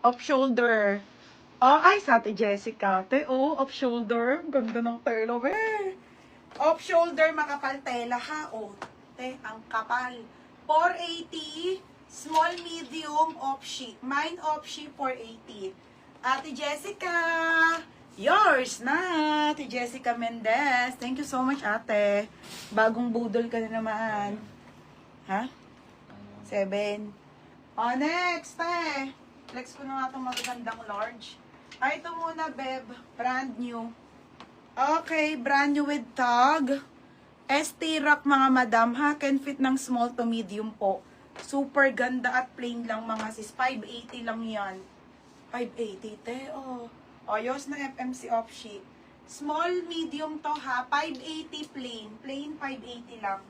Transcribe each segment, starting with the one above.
Off shoulder. Oh, ay, sa Ate Jessica. Te, oh, off shoulder. Ganda ng tela, be. Off shoulder, makapal tela ha. Oh, te, ang kapal. 480. Small, medium, off sheet. Mine off sheet, 480. Ate Jessica. Yours na. Ate Jessica Mendez. Thank you so much, ate. Bagong budol ka na naman. Ha? 7. Oh, next, te. Flex ko na nga itong magagandang large. Ay, ito muna, Beb. Brand new. Okay, brand new with tag. ST Rock, mga madam, ha? Can fit ng small to medium po. Super ganda at plain lang, mga sis. 580 lang yan. 580, te. Oh. O, yos na FMC off sheet. Small, medium to, ha? 580 plain. Plain, 580 lang.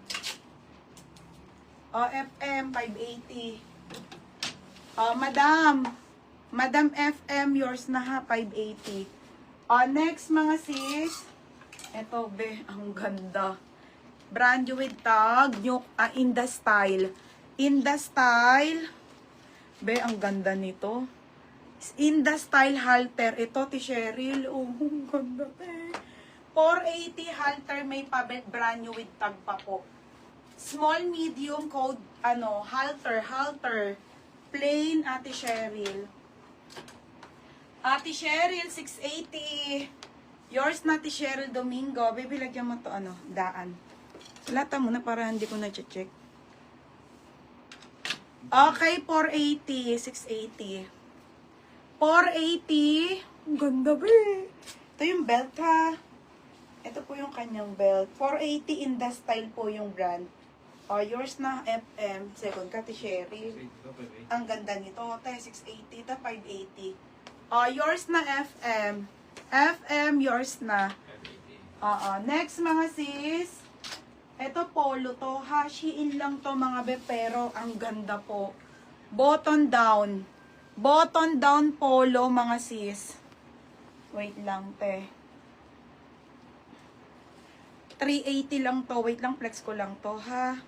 O, FM, 580. Madam. Madam FM, yours na ha, 580. Next mga sis. Eto, be, ang ganda. Brand new with tag. New, in the style. In the style. Be, ang ganda nito. In the style halter. Ito, T-Cheryl. Oh, ang ganda, be. 480 halter, may pabet. Brand new with tag pa po. Small, medium, code, halter. Plain, Ate Cheryl. Ate Cheryl, 680. Yours na, Ate Cheryl Domingo. Baby, lagyan mo to, daan. Lata muna para hindi ko na-check. Okay, 480. 680. 480. Ang ganda, ba? Ito yung belt, ha? Ito po yung kanyang belt. 480 in the style po yung brand. Yours na, FM. Second ka, Ate Cheryl. Ang ganda nito. 680. 580. Yours na, FM. FM, yours na. Next, mga sis. Ito, polo to. Ha, Shein lang to, mga be. Pero, ang ganda po. Button down. Button down polo, mga sis. Wait lang, te. 380 lang to. Wait lang, flex ko lang to, ha.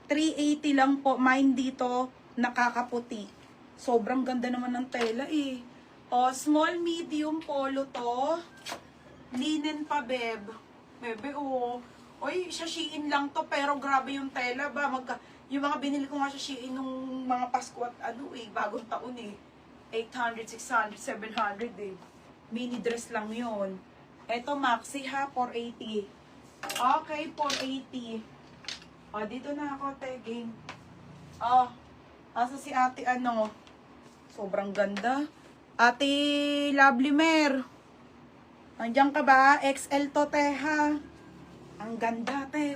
380 lang po. Mine dito, nakakaputi. Sobrang ganda naman ng tela, eh. Small, medium polo to. Linen pa, Beb. Bebe, Oy, sa Shein lang to, pero grabe yung tela ba? Yung mga binili ko nga sa Shein nung mga Pasko at bagong taon, 800, 600, 700, Mini dress lang yon. Eto, maxi ha, 480. Okay, 480. Dito na ako, te, game. Asa si ate, sobrang ganda. Ate Lovely Mer. Nandiyan ka ba? XL to, te, ha? Ang ganda, te.